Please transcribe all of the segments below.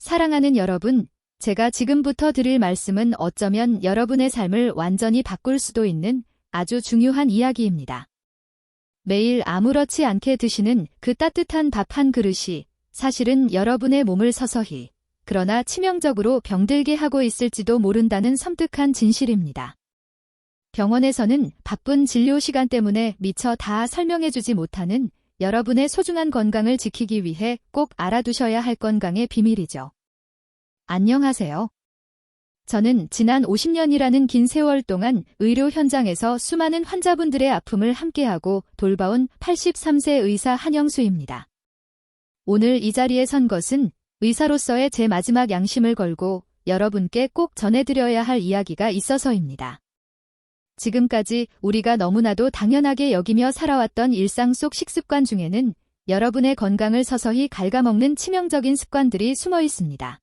사랑하는 여러분, 제가 지금부터 드릴 말씀은 어쩌면 여러분의 삶을 완전히 바꿀 수도 있는 아주 중요한 이야기입니다. 매일 아무렇지 않게 드시는 그 따뜻한 밥 한 그릇이 사실은 여러분의 몸을 서서히, 그러나 치명적으로 병들게 하고 있을지도 모른다는 섬뜩한 진실입니다. 병원에서는 바쁜 진료 시간 때문에 미처 다 설명해주지 못하는 여러분의 소중한 건강을 지키기 위해 꼭 알아두셔야 할 건강의 비밀이죠. 안녕하세요. 저는 지난 50년이라는 긴 세월 동안 의료 현장에서 수많은 환자분들의 아픔을 함께하고 돌봐온 83세 의사 한영수입니다. 오늘 이 자리에 선 것은 의사로서의 제 마지막 양심을 걸고 여러분께 꼭 전해드려야 할 이야기가 있어서입니다. 지금까지 우리가 너무나도 당연하게 여기며 살아왔던 일상 속 식습관 중에는 여러분의 건강을 서서히 갉아먹는 치명적인 습관들이 숨어 있습니다.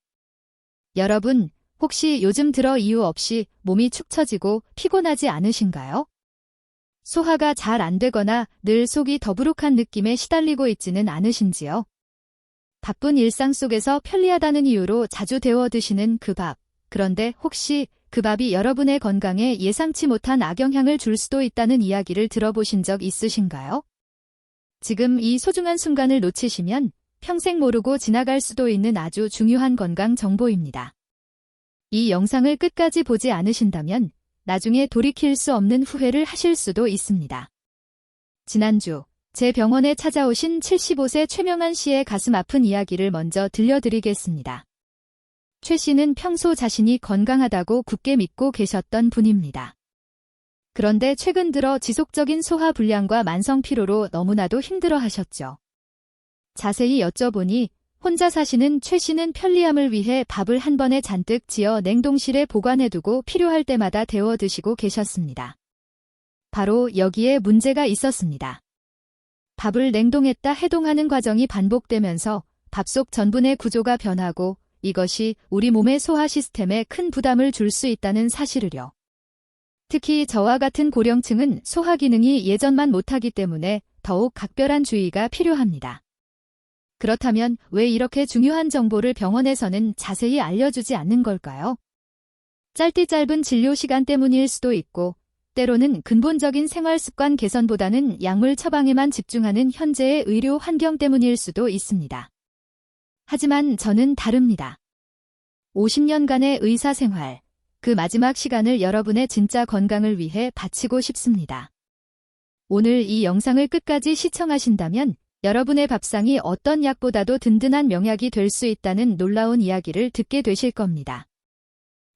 여러분, 혹시 요즘 들어 이유 없이 몸이 축 처지고 피곤하지 않으신가요? 소화가 잘 안 되거나 늘 속이 더부룩한 느낌에 시달리고 있지는 않으신지요? 바쁜 일상 속에서 편리하다는 이유로 자주 데워 드시는 그 밥, 그런데 혹시 그 밥이 여러분의 건강에 예상치 못한 악영향을 줄 수도 있다는 이야기를 들어보신 적 있으신가요? 지금 이 소중한 순간을 놓치시면 평생 모르고 지나갈 수도 있는 아주 중요한 건강 정보입니다. 이 영상을 끝까지 보지 않으신다면 나중에 돌이킬 수 없는 후회를 하실 수도 있습니다. 지난주 제 병원에 찾아오신 75세 최명한 씨의 가슴 아픈 이야기를 먼저 들려드리겠습니다. 최 씨는 평소 자신이 건강하다고 굳게 믿고 계셨던 분입니다. 그런데 최근 들어 지속적인 소화 불량과 만성 피로로 너무나도 힘들어하셨죠. 자세히 여쭤보니 혼자 사시는 최 씨는 편리함을 위해 밥을 한 번에 잔뜩 지어 냉동실에 보관해두고 필요할 때마다 데워 드시고 계셨습니다. 바로 여기에 문제가 있었습니다. 밥을 냉동했다 해동하는 과정이 반복되면서 밥 속 전분의 구조가 변하고 이것이 우리 몸의 소화 시스템에 큰 부담을 줄 수 있다는 사실을요. 특히 저와 같은 고령층은 소화 기능이 예전만 못하기 때문에 더욱 각별한 주의가 필요합니다. 그렇다면 왜 이렇게 중요한 정보를 병원에서는 자세히 알려주지 않는 걸까요? 짧은 진료 시간 때문일 수도 있고, 때로는 근본적인 생활 습관 개선보다는 약물 처방에만 집중하는 현재의 의료 환경 때문일 수도 있습니다. 하지만 저는 다릅니다. 50년간의 의사 생활, 그 마지막 시간을 여러분의 진짜 건강을 위해 바치고 싶습니다. 오늘 이 영상을 끝까지 시청하신다면 여러분의 밥상이 어떤 약보다도 든든한 명약이 될 수 있다는 놀라운 이야기를 듣게 되실 겁니다.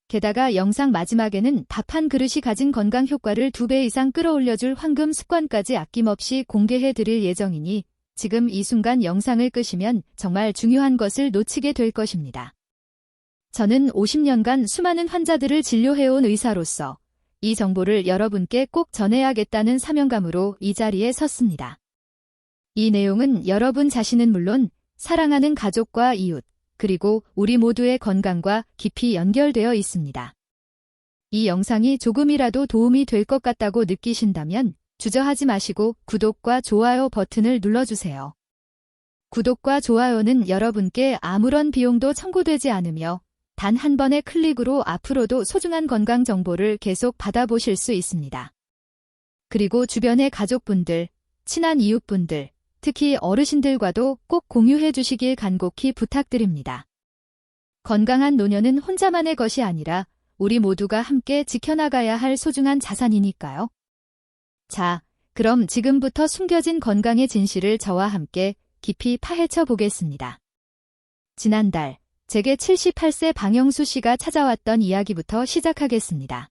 게다가 영상 마지막에는 밥 한 그릇이 가진 건강 효과를 2배 이상 끌어올려줄 황금 습관까지 아낌없이 공개해 드릴 예정이니 지금 이 순간 영상을 끄시면 정말 중요한 것을 놓치게 될 것입니다. 저는 50년간 수많은 환자들을 진료해온 의사로서 이 정보를 여러분께 꼭 전해야겠다는 사명감으로 이 자리에 섰습니다. 이 내용은 여러분 자신은 물론 사랑하는 가족과 이웃, 그리고 우리 모두의 건강과 깊이 연결되어 있습니다. 이 영상이 조금이라도 도움이 될 것 같다고 느끼신다면 주저하지 마시고 구독과 좋아요 버튼을 눌러주세요. 구독과 좋아요는 여러분께 아무런 비용도 청구되지 않으며 단 한 번의 클릭으로 앞으로도 소중한 건강 정보를 계속 받아보실 수 있습니다. 그리고 주변의 가족분들, 친한 이웃분들, 특히 어르신들과도 꼭 공유해 주시길 간곡히 부탁드립니다. 건강한 노년은 혼자만의 것이 아니라 우리 모두가 함께 지켜나가야 할 소중한 자산이니까요. 자, 그럼 지금부터 숨겨진 건강의 진실을 저와 함께 깊이 파헤쳐 보겠습니다. 지난달, 제게 78세 방영수 씨가 찾아왔던 이야기부터 시작하겠습니다.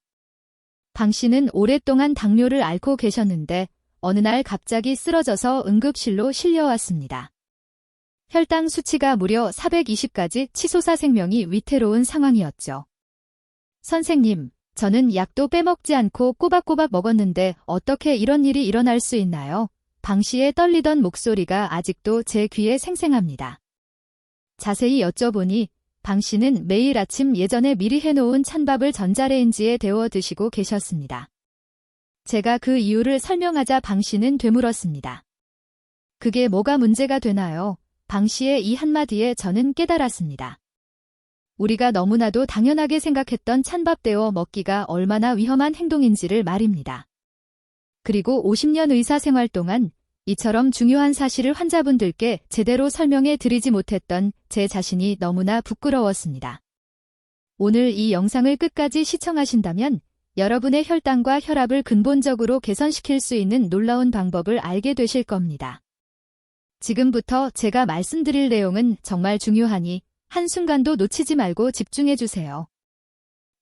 방 씨는 오랫동안 당뇨를 앓고 계셨는데 어느 날 갑자기 쓰러져서 응급실로 실려왔습니다. 혈당 수치가 무려 420까지 치솟아 생명이 위태로운 상황이었죠. 선생님, 저는 약도 빼먹지 않고 꼬박꼬박 먹었는데 어떻게 이런 일이 일어날 수 있나요? 방 씨의 떨리던 목소리가 아직도 제 귀에 생생합니다. 자세히 여쭤보니 방 씨는 매일 아침 예전에 미리 해놓은 찬밥을 전자레인지에 데워 드시고 계셨습니다. 제가 그 이유를 설명하자 방 씨는 되물었습니다. 그게 뭐가 문제가 되나요? 방 씨의 이 한마디에 저는 깨달았습니다. 우리가 너무나도 당연하게 생각했던 찬밥 데워 먹기가 얼마나 위험한 행동인지를 말입니다. 그리고 50년 의사 생활 동안 이처럼 중요한 사실을 환자분들께 제대로 설명해 드리지 못했던 제 자신이 너무나 부끄러웠습니다. 오늘 이 영상을 끝까지 시청하신다면 여러분의 혈당과 혈압을 근본적으로 개선시킬 수 있는 놀라운 방법을 알게 되실 겁니다. 지금부터 제가 말씀드릴 내용은 정말 중요하니 한순간도 놓치지 말고 집중해 주세요.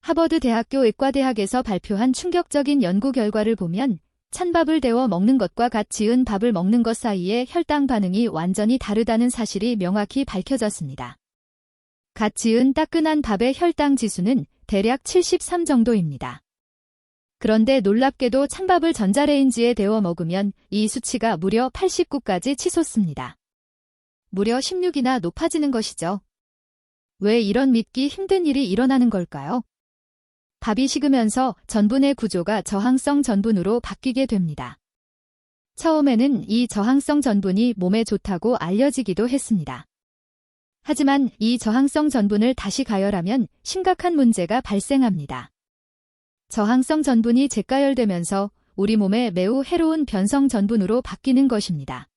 하버드 대학교 의과대학에서 발표한 충격적인 연구 결과를 보면 찬밥을 데워 먹는 것과 갓 지은 밥을 먹는 것 사이의 혈당 반응이 완전히 다르다는 사실이 명확히 밝혀졌습니다. 갓 지은 따끈한 밥의 혈당 지수는 대략 73 정도입니다. 그런데 놀랍게도 찬밥을 전자레인지에 데워 먹으면 이 수치가 무려 89까지 치솟습니다. 무려 16이나 높아지는 것이죠. 왜 이런 믿기 힘든 일이 일어나는 걸까요? 밥이 식으면서 전분의 구조가 저항성 전분으로 바뀌게 됩니다. 처음에는 이 저항성 전분이 몸에 좋다고 알려지기도 했습니다. 하지만 이 저항성 전분을 다시 가열하면 심각한 문제가 발생합니다. 저항성 전분이 재가열되면서 우리 몸에 매우 해로운 변성 전분으로 바뀌는 것입니다.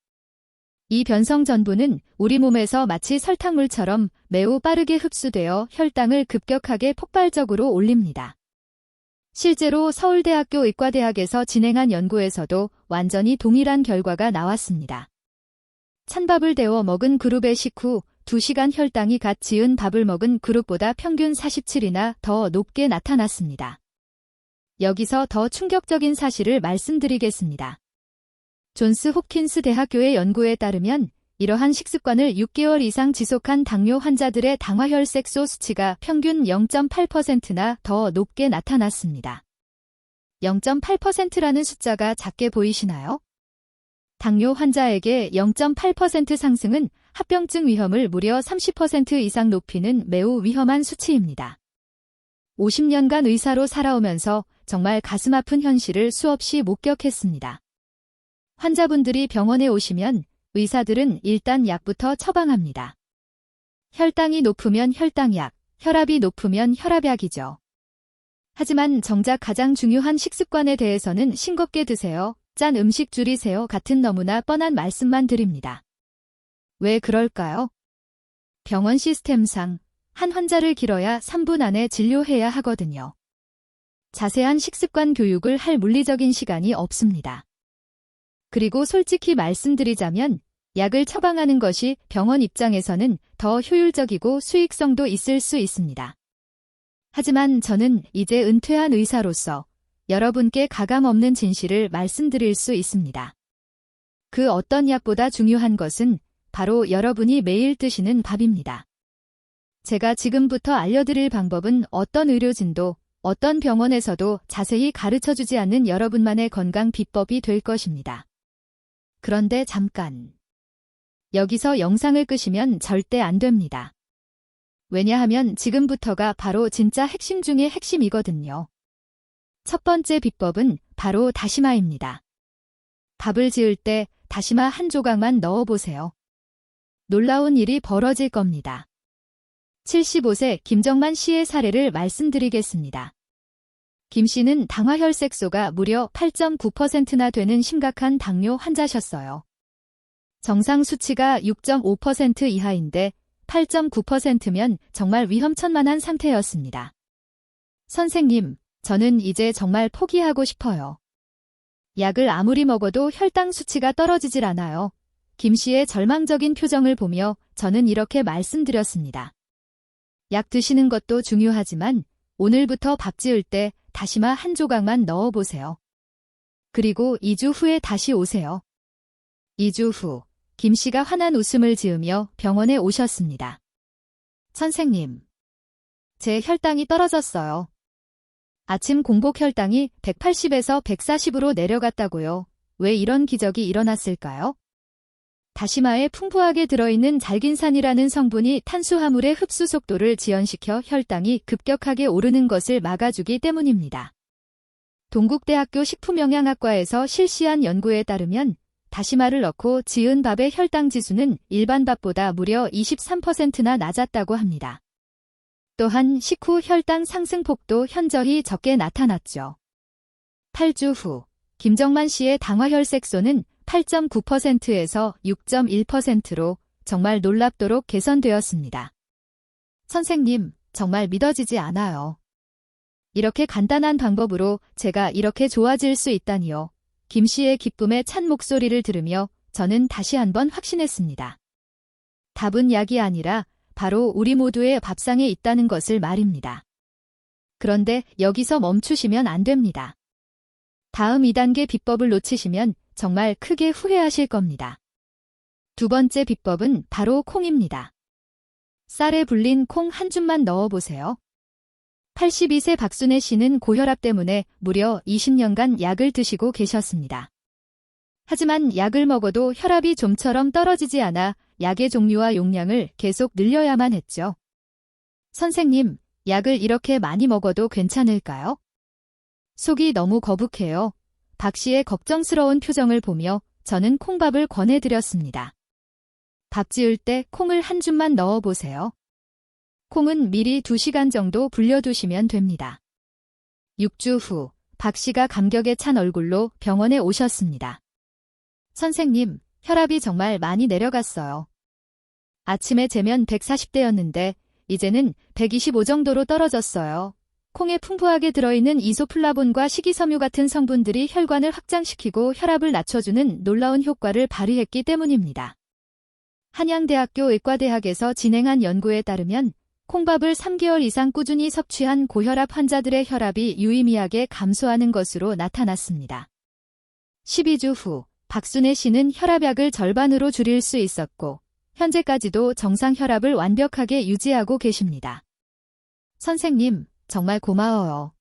이 변성 전분은 우리 몸에서 마치 설탕물처럼 매우 빠르게 흡수되어 혈당을 급격하게 폭발적으로 올립니다. 실제로 서울대학교 의과대학에서 진행한 연구에서도 완전히 동일한 결과가 나왔습니다. 찬밥을 데워 먹은 그룹의 식후 2시간 혈당이 갓 지은 밥을 먹은 그룹보다 평균 47이나 더 높게 나타났습니다. 여기서 더 충격적인 사실을 말씀드리겠습니다. 존스 홉킨스 대학교의 연구에 따르면 이러한 식습관을 6개월 이상 지속한 당뇨 환자들의 당화혈색소 수치가 평균 0.8%나 더 높게 나타났습니다. 0.8%라는 숫자가 작게 보이시나요? 당뇨 환자에게 0.8% 상승은 합병증 위험을 무려 30% 이상 높이는 매우 위험한 수치입니다. 50년간 의사로 살아오면서 정말 가슴 아픈 현실을 수없이 목격했습니다. 환자분들이 병원에 오시면 의사들은 일단 약부터 처방합니다. 혈당이 높으면 혈당약, 혈압이 높으면 혈압약이죠. 하지만 정작 가장 중요한 식습관에 대해서는 싱겁게 드세요, 짠 음식 줄이세요 같은 너무나 뻔한 말씀만 드립니다. 왜 그럴까요? 병원 시스템상 한 환자를 길어야 3분 안에 진료해야 하거든요. 자세한 식습관 교육을 할 물리적인 시간이 없습니다. 그리고 솔직히 말씀드리자면 약을 처방하는 것이 병원 입장에서는 더 효율적이고 수익성도 있을 수 있습니다. 하지만 저는 이제 은퇴한 의사로서 여러분께 가감없는 진실을 말씀드릴 수 있습니다. 그 어떤 약보다 중요한 것은 바로 여러분이 매일 드시는 밥입니다. 제가 지금부터 알려드릴 방법은 어떤 의료진도 어떤 병원에서도 자세히 가르쳐주지 않는 여러분만의 건강 비법이 될 것입니다. 그런데 잠깐. 여기서 영상을 끄시면 절대 안 됩니다. 왜냐하면 지금부터가 바로 진짜 핵심 중의 핵심이거든요. 첫 번째 비법은 바로 다시마입니다. 밥을 지을 때 다시마 한 조각만 넣어보세요. 놀라운 일이 벌어질 겁니다. 75세 김정만 씨의 사례를 말씀드리겠습니다. 김 씨는 당화혈색소가 무려 8.9%나 되는 심각한 당뇨 환자셨어요. 정상 수치가 6.5% 이하인데 8.9%면 정말 위험천만한 상태였습니다. 선생님, 저는 이제 정말 포기하고 싶어요. 약을 아무리 먹어도 혈당 수치가 떨어지질 않아요. 김 씨의 절망적인 표정을 보며 저는 이렇게 말씀드렸습니다. 약 드시는 것도 중요하지만 오늘부터 밥 지을 때 다시마 한 조각만 넣어보세요. 그리고 2주 후에 다시 오세요. 2주 후, 김 씨가 환한 웃음을 지으며 병원에 오셨습니다. 선생님, 제 혈당이 떨어졌어요. 아침 공복 혈당이 180에서 140으로 내려갔다고요. 왜 이런 기적이 일어났을까요? 다시마에 풍부하게 들어있는 잘긴산이라는 성분이 탄수화물의 흡수 속도를 지연시켜 혈당이 급격하게 오르는 것을 막아주기 때문입니다. 동국대학교 식품영양학과에서 실시한 연구에 따르면 다시마를 넣고 지은 밥의 혈당 지수는 일반 밥보다 무려 23%나 낮았다고 합니다. 또한 식후 혈당 상승폭도 현저히 적게 나타났죠. 8주 후 김정만 씨의 당화혈색소는 8.9%에서 6.1%로 정말 놀랍도록 개선되었습니다. 선생님, 정말 믿어지지 않아요. 이렇게 간단한 방법으로 제가 이렇게 좋아질 수 있다니요. 김 씨의 기쁨에 찬 목소리를 들으며 저는 다시 한번 확신했습니다. 답은 약이 아니라 바로 우리 모두의 밥상에 있다는 것을 말입니다. 그런데 여기서 멈추시면 안 됩니다. 다음 2단계 비법을 놓치시면 정말 크게 후회하실 겁니다. 두 번째 비법은 바로 콩입니다. 쌀에 불린 콩 한 줌만 넣어보세요. 82세 박순애 씨는 고혈압 때문에 무려 20년간 약을 드시고 계셨습니다. 하지만 약을 먹어도 혈압이 좀처럼 떨어지지 않아 약의 종류와 용량을 계속 늘려야만 했죠. 선생님, 약을 이렇게 많이 먹어도 괜찮을까요? 속이 너무 거북해요. 박 씨의 걱정스러운 표정을 보며 저는 콩밥을 권해드렸습니다. 밥 지을 때 콩을 한 줌만 넣어보세요. 콩은 미리 2시간 정도 불려두시면 됩니다. 6주 후, 박 씨가 감격에 찬 얼굴로 병원에 오셨습니다. 선생님, 혈압이 정말 많이 내려갔어요. 아침에 재면 140대였는데 이제는 125 정도로 떨어졌어요. 콩에 풍부하게 들어있는 이소플라본과 식이섬유 같은 성분들이 혈관을 확장시키고 혈압을 낮춰주는 놀라운 효과를 발휘했기 때문입니다. 한양대학교 의과대학에서 진행한 연구에 따르면 콩밥을 3개월 이상 꾸준히 섭취한 고혈압 환자들의 혈압이 유의미하게 감소하는 것으로 나타났습니다. 12주 후 박순애 씨는 혈압약을 절반으로 줄일 수 있었고 현재까지도 정상 혈압을 완벽하게 유지하고 계십니다. 선생님, 정말 고마워요.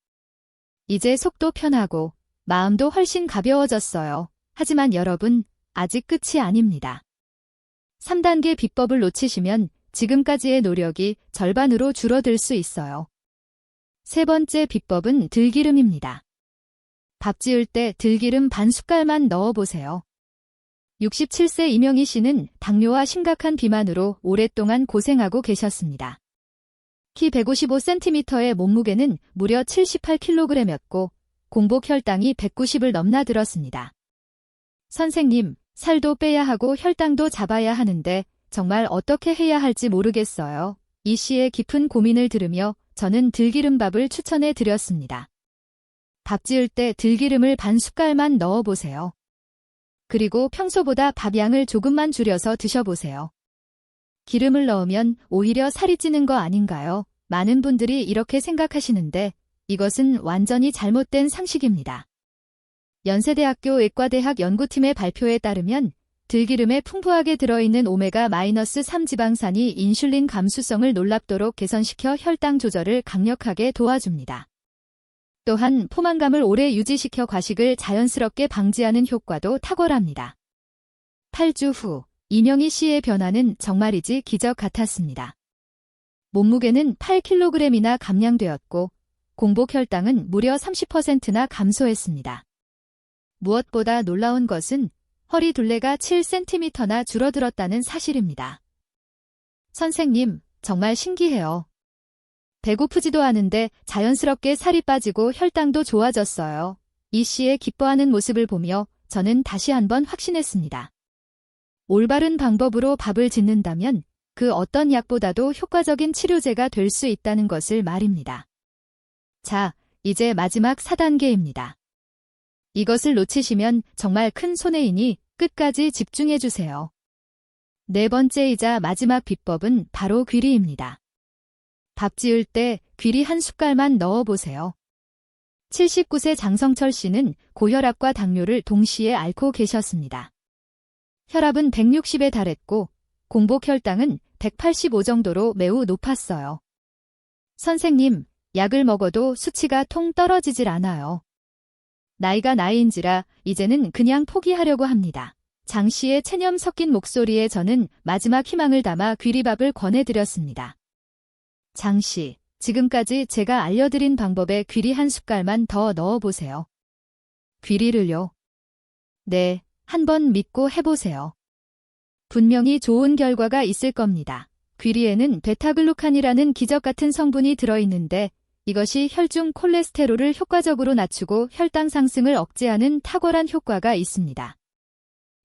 이제 속도 편하고 마음도 훨씬 가벼워졌어요. 하지만 여러분, 아직 끝이 아닙니다. 3단계 비법을 놓치시면 지금까지의 노력이 절반으로 줄어들 수 있어요. 세 번째 비법은 들기름입니다. 밥 지을 때 들기름 반 숟갈만 넣어보세요. 67세 이명희 씨는 당뇨와 심각한 비만으로 오랫동안 고생하고 계셨습니다. 키 155cm의 몸무게는 무려 78kg였고 공복 혈당이 190을 넘나들었습니다. 선생님, 살도 빼야 하고 혈당도 잡아야 하는데 정말 어떻게 해야 할지 모르겠어요. 이 씨의 깊은 고민을 들으며 저는 들기름밥을 추천해 드렸습니다. 밥 지을 때 들기름을 반 숟갈만 넣어보세요. 그리고 평소보다 밥 양을 조금만 줄여서 드셔보세요. 기름을 넣으면 오히려 살이 찌는 거 아닌가요? 많은 분들이 이렇게 생각하시는데 이것은 완전히 잘못된 상식입니다. 연세대학교 의과대학 연구팀의 발표에 따르면 들기름에 풍부하게 들어있는 오메가-3 지방산이 인슐린 감수성을 놀랍도록 개선시켜 혈당 조절을 강력하게 도와줍니다. 또한 포만감을 오래 유지시켜 과식을 자연스럽게 방지하는 효과도 탁월합니다. 8주 후 이명희 씨의 변화는 정말이지 기적 같았습니다. 몸무게는 8kg이나 감량되었고 공복 혈당은 무려 30%나 감소했습니다. 무엇보다 놀라운 것은 허리 둘레가 7cm나 줄어들었다는 사실입니다. 선생님, 정말 신기해요. 배고프지도 않은데 자연스럽게 살이 빠지고 혈당도 좋아졌어요. 이 씨의 기뻐하는 모습을 보며 저는 다시 한번 확신했습니다. 올바른 방법으로 밥을 짓는다면 그 어떤 약보다도 효과적인 치료제가 될 수 있다는 것을 말입니다. 자, 이제 마지막 4단계입니다. 이것을 놓치시면 정말 큰 손해이니 끝까지 집중해주세요. 네 번째이자 마지막 비법은 바로 귀리입니다. 밥 지을 때 귀리 한 숟갈만 넣어보세요. 79세 장성철 씨는 고혈압과 당뇨를 동시에 앓고 계셨습니다. 혈압은 160에 달했고 공복 혈당은 185 정도로 매우 높았어요. 선생님, 약을 먹어도 수치가 통 떨어지질 않아요. 나이가 나이인지라 이제는 그냥 포기하려고 합니다. 장 씨의 체념 섞인 목소리에 저는 마지막 희망을 담아 귀리밥을 권해드렸습니다. 장 씨, 지금까지 제가 알려드린 방법에 귀리 한 숟갈만 더 넣어보세요. 귀리를요? 네, 한번 믿고 해보세요. 분명히 좋은 결과가 있을 겁니다. 귀리에는 베타글루칸이라는 기적 같은 성분이 들어있는데 이것이 혈중 콜레스테롤을 효과적으로 낮추고 혈당 상승을 억제하는 탁월한 효과가 있습니다.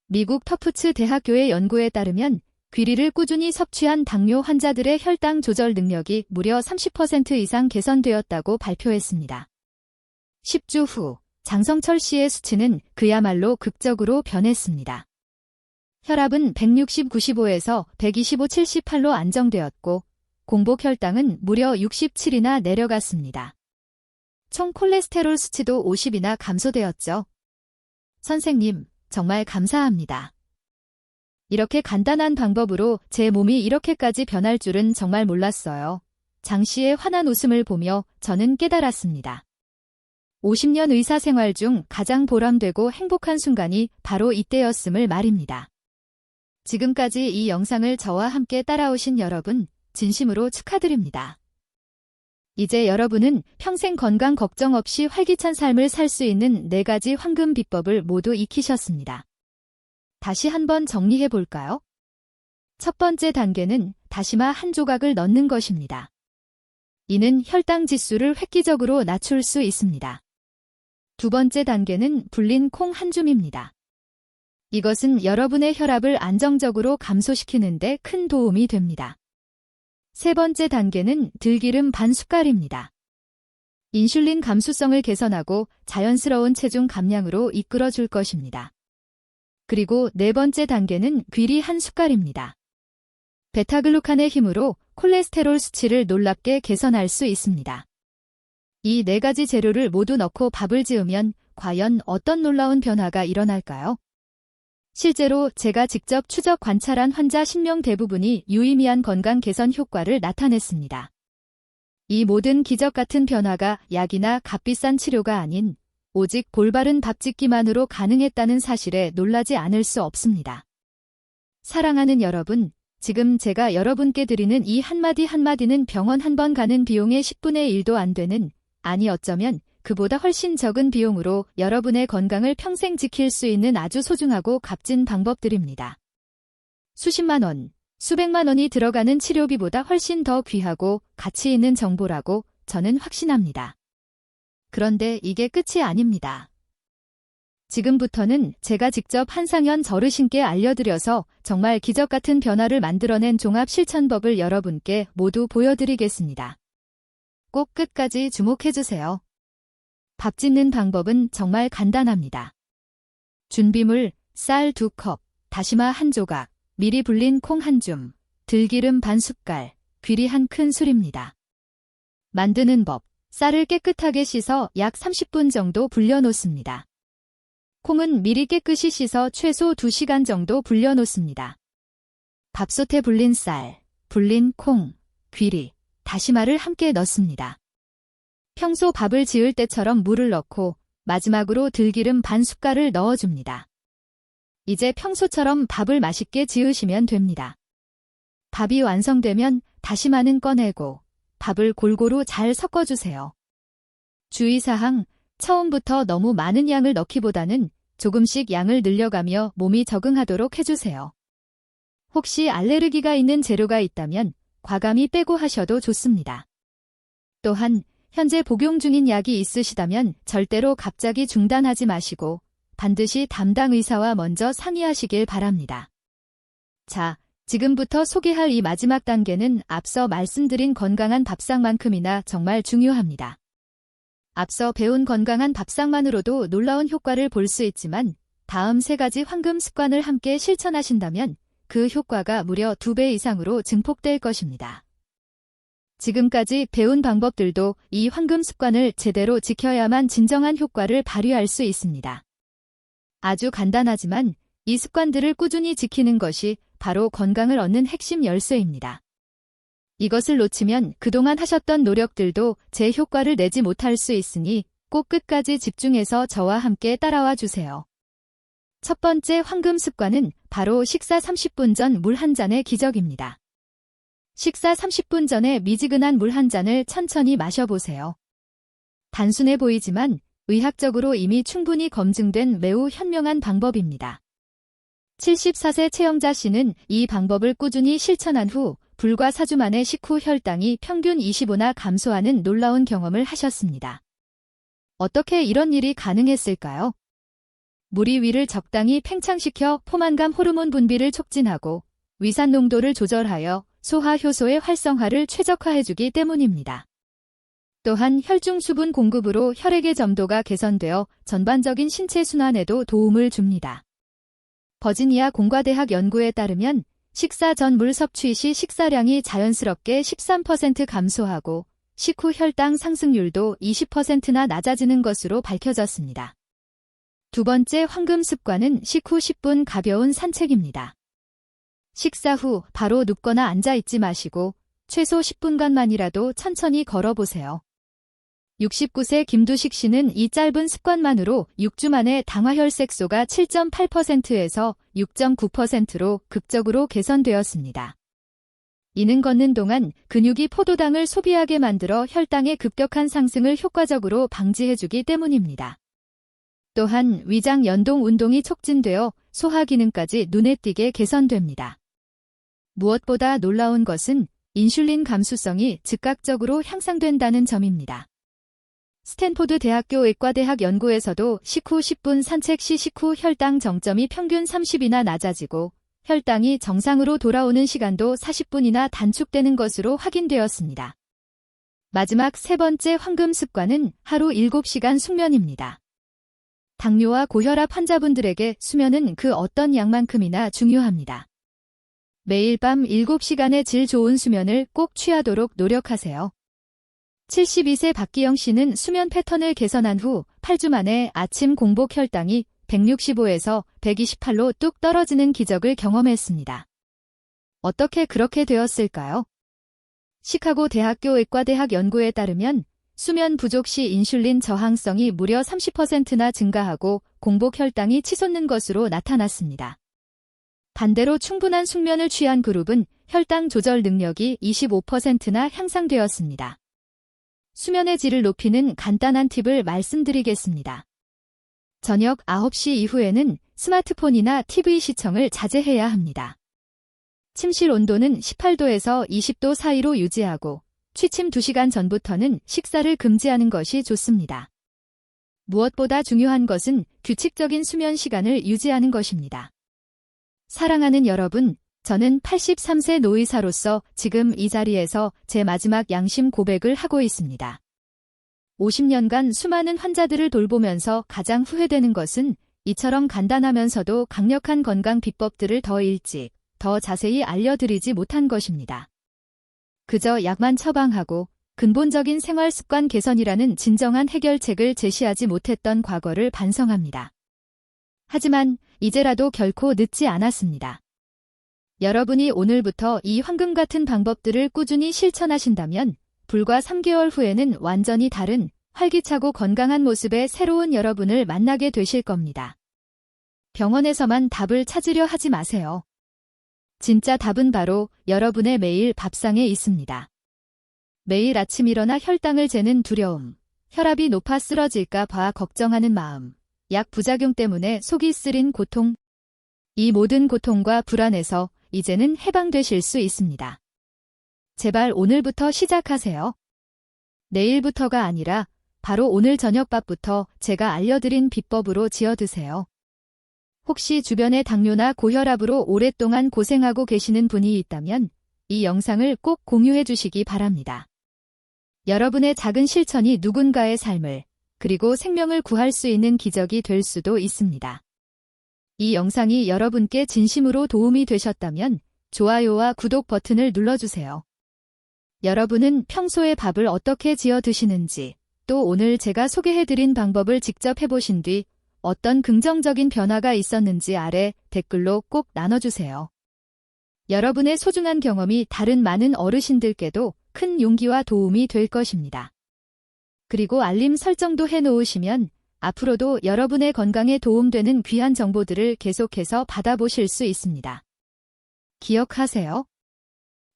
미국 터프츠 대학교의 연구에 따르면 귀리를 꾸준히 섭취한 당뇨 환자들의 혈당 조절 능력이 무려 30% 이상 개선되었다고 발표했습니다. 10주 후 장성철 씨의 수치는 그야말로 극적으로 변했습니다. 혈압은 160/95에서 125/78로 안정되었고 공복 혈당은 무려 67이나 내려갔습니다. 총 콜레스테롤 수치도 50이나 감소되었죠. 선생님, 정말 감사합니다. 이렇게 간단한 방법으로 제 몸이 이렇게까지 변할 줄은 정말 몰랐어요. 장 씨의 환한 웃음을 보며 저는 깨달았습니다. 50년 의사 생활 중 가장 보람되고 행복한 순간이 바로 이때였음을 말입니다. 지금까지 이 영상을 저와 함께 따라오신 여러분, 진심으로 축하드립니다. 이제 여러분은 평생 건강 걱정 없이 활기찬 삶을 살 수 있는 4가지 황금 비법을 모두 익히셨습니다. 다시 한번 정리해 볼까요? 첫 번째 단계는 다시마 한 조각을 넣는 것입니다. 이는 혈당 지수를 획기적으로 낮출 수 있습니다. 두 번째 단계는 불린 콩 한 줌입니다. 이것은 여러분의 혈압을 안정적으로 감소시키는 데 큰 도움이 됩니다. 세 번째 단계는 들기름 반 숟갈입니다. 인슐린 감수성을 개선하고 자연스러운 체중 감량으로 이끌어 줄 것입니다. 그리고 네 번째 단계는 귀리 한 숟갈입니다. 베타글루칸의 힘으로 콜레스테롤 수치를 놀랍게 개선할 수 있습니다. 이 4가지 재료를 모두 넣고 밥을 지으면 과연 어떤 놀라운 변화가 일어날까요? 실제로 제가 직접 추적 관찰한 환자 10명 대부분이 유의미한 건강 개선 효과를 나타냈습니다. 이 모든 기적 같은 변화가 약이나 값비싼 치료가 아닌 오직 올바른 밥 짓기만으로 가능했다는 사실에 놀라지 않을 수 없습니다. 사랑하는 여러분, 지금 제가 여러분께 드리는 이 한마디 한마디는 병원 한 번 가는 비용의 10분의 1도 안 되는, 아니 어쩌면 그보다 훨씬 적은 비용으로 여러분의 건강을 평생 지킬 수 있는 아주 소중하고 값진 방법들입니다. 수십만 원, 수백만 원이 들어가는 치료비보다 훨씬 더 귀하고 가치 있는 정보라고 저는 확신합니다. 그런데 이게 끝이 아닙니다. 지금부터는 제가 직접 한상현 어르신께 알려드려서 정말 기적 같은 변화를 만들어낸 종합 실천법을 여러분께 모두 보여드리겠습니다. 꼭 끝까지 주목해주세요. 밥 짓는 방법은 정말 간단합니다. 준비물, 쌀 2컵, 다시마 한 조각, 미리 불린 콩 한 줌, 들기름 반 숟갈, 귀리 한 큰술입니다. 만드는 법, 쌀을 깨끗하게 씻어 약 30분 정도 불려놓습니다. 콩은 미리 깨끗이 씻어 최소 2시간 정도 불려놓습니다. 밥솥에 불린 쌀, 불린 콩, 귀리, 다시마를 함께 넣습니다. 평소 밥을 지을 때처럼 물을 넣고 마지막으로 들기름 반 숟갈을 넣어줍니다. 이제 평소처럼 밥을 맛있게 지으시면 됩니다. 밥이 완성되면 다시마는 꺼내고 밥을 골고루 잘 섞어주세요. 주의사항, 처음부터 너무 많은 양을 넣기보다는 조금씩 양을 늘려가며 몸이 적응하도록 해주세요. 혹시 알레르기가 있는 재료가 있다면 과감히 빼고 하셔도 좋습니다. 또한 현재 복용 중인 약이 있으시다면 절대로 갑자기 중단하지 마시고 반드시 담당 의사와 먼저 상의하시길 바랍니다. 자, 지금부터 소개할 이 마지막 단계는 앞서 말씀드린 건강한 밥상만큼이나 정말 중요합니다. 앞서 배운 건강한 밥상만으로도 놀라운 효과를 볼 수 있지만 다음 3가지 황금 습관을 함께 실천하신다면 그 효과가 무려 2배 이상으로 증폭될 것입니다. 지금까지 배운 방법들도 이 황금 습관을 제대로 지켜야만 진정한 효과를 발휘할 수 있습니다. 아주 간단하지만 이 습관들을 꾸준히 지키는 것이 바로 건강을 얻는 핵심 열쇠입니다. 이것을 놓치면 그동안 하셨던 노력들도 제 효과를 내지 못할 수 있으니 꼭 끝까지 집중해서 저와 함께 따라와 주세요. 첫 번째 황금 습관은 바로 식사 30분 전 물 한 잔의 기적입니다. 식사 30분 전에 미지근한 물 한 잔을 천천히 마셔보세요. 단순해 보이지만 의학적으로 이미 충분히 검증된 매우 현명한 방법입니다. 74세 최영자 씨는 이 방법을 꾸준히 실천한 후 불과 4주 만에 식후 혈당이 평균 25나 감소하는 놀라운 경험을 하셨습니다. 어떻게 이런 일이 가능했을까요? 무리 위를 적당히 팽창시켜 포만감 호르몬 분비를 촉진하고 위산 농도를 조절하여 소화 효소의 활성화를 최적화해주기 때문입니다. 또한 혈중 수분 공급으로 혈액의 점도가 개선되어 전반적인 신체 순환에도 도움을 줍니다. 버지니아 공과대학 연구에 따르면 식사 전 물 섭취 시 식사량이 자연스럽게 13% 감소하고 식후 혈당 상승률도 20%나 낮아지는 것으로 밝혀졌습니다. 두 번째 황금 습관은 식후 10분 가벼운 산책입니다. 식사 후 바로 눕거나 앉아 있지 마시고 최소 10분간만이라도 천천히 걸어보세요. 69세 김두식 씨는 이 짧은 습관만으로 6주 만에 당화혈색소가 7.8%에서 6.9%로 극적으로 개선되었습니다. 이는 걷는 동안 근육이 포도당을 소비하게 만들어 혈당의 급격한 상승을 효과적으로 방지해주기 때문입니다. 또한 위장 연동 운동이 촉진되어 소화 기능까지 눈에 띄게 개선됩니다. 무엇보다 놀라운 것은 인슐린 감수성이 즉각적으로 향상된다는 점입니다. 스탠포드 대학교 의과대학 연구에서도 식후 10분 산책 시 식후 혈당 정점이 평균 30이나 낮아지고 혈당이 정상으로 돌아오는 시간도 40분이나 단축되는 것으로 확인되었습니다. 마지막 세 번째 황금 습관은 하루 7시간 숙면입니다. 당뇨와 고혈압 환자분들에게 수면은 그 어떤 양만큼이나 중요합니다. 매일 밤 7시간의 질 좋은 수면을 꼭 취하도록 노력하세요. 72세 박기영 씨는 수면 패턴을 개선한 후 8주 만에 아침 공복 혈당이 165에서 128로 뚝 떨어지는 기적을 경험했습니다. 어떻게 그렇게 되었을까요? 시카고 대학교 의과대학 연구에 따르면 수면 부족 시 인슐린 저항성이 무려 30%나 증가하고 공복 혈당이 치솟는 것으로 나타났습니다. 반대로 충분한 숙면을 취한 그룹은 혈당 조절 능력이 25%나 향상되었습니다. 수면의 질을 높이는 간단한 팁을 말씀드리겠습니다. 저녁 9시 이후에는 스마트폰이나 TV 시청을 자제해야 합니다. 침실 온도는 18도에서 20도 사이로 유지하고 취침 2시간 전부터는 식사를 금지하는 것이 좋습니다. 무엇보다 중요한 것은 규칙적인 수면 시간을 유지하는 것입니다. 사랑하는 여러분, 저는 83세 노의사로서 지금 이 자리에서 제 마지막 양심 고백을 하고 있습니다. 50년간 수많은 환자들을 돌보면서 가장 후회되는 것은 이처럼 간단하면서도 강력한 건강 비법들을 더 일찍, 더 자세히 알려드리지 못한 것입니다. 그저 약만 처방하고 근본적인 생활 습관 개선이라는 진정한 해결책을 제시하지 못했던 과거를 반성합니다. 하지만 이제라도 결코 늦지 않았습니다. 여러분이 오늘부터 이 황금 같은 방법들을 꾸준히 실천하신다면 불과 3개월 후에는 완전히 다른 활기차고 건강한 모습의 새로운 여러분을 만나게 되실 겁니다. 병원에서만 답을 찾으려 하지 마세요. 진짜 답은 바로 여러분의 매일 밥상에 있습니다. 매일 아침 일어나 혈당을 재는 두려움, 혈압이 높아 쓰러질까 봐 걱정하는 마음, 약 부작용 때문에 속이 쓰린 고통, 이 모든 고통과 불안에서 이제는 해방되실 수 있습니다. 제발 오늘부터 시작하세요. 내일부터가 아니라 바로 오늘 저녁밥부터 제가 알려드린 비법으로 지어드세요. 혹시 주변에 당뇨나 고혈압으로 오랫동안 고생하고 계시는 분이 있다면 이 영상을 꼭 공유해 주시기 바랍니다. 여러분의 작은 실천이 누군가의 삶을 그리고 생명을 구할 수 있는 기적이 될 수도 있습니다. 이 영상이 여러분께 진심으로 도움이 되셨다면 좋아요와 구독 버튼을 눌러주세요. 여러분은 평소에 밥을 어떻게 지어 드시는지, 또 오늘 제가 소개해드린 방법을 직접 해보신 뒤 어떤 긍정적인 변화가 있었는지 아래 댓글로 꼭 나눠주세요. 여러분의 소중한 경험이 다른 많은 어르신들께도 큰 용기와 도움이 될 것입니다. 그리고 알림 설정도 해놓으시면 앞으로도 여러분의 건강에 도움되는 귀한 정보들을 계속해서 받아보실 수 있습니다. 기억하세요.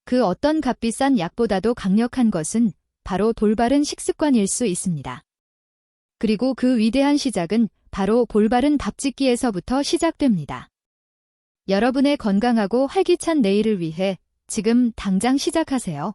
그 어떤 값비싼 약보다도 강력한 것은 바로 돌바른 식습관일 수 있습니다. 그리고 그 위대한 시작은 바로 볼바른 밥짓기에서부터 시작됩니다. 여러분의 건강하고 활기찬 내일을 위해 지금 당장 시작하세요.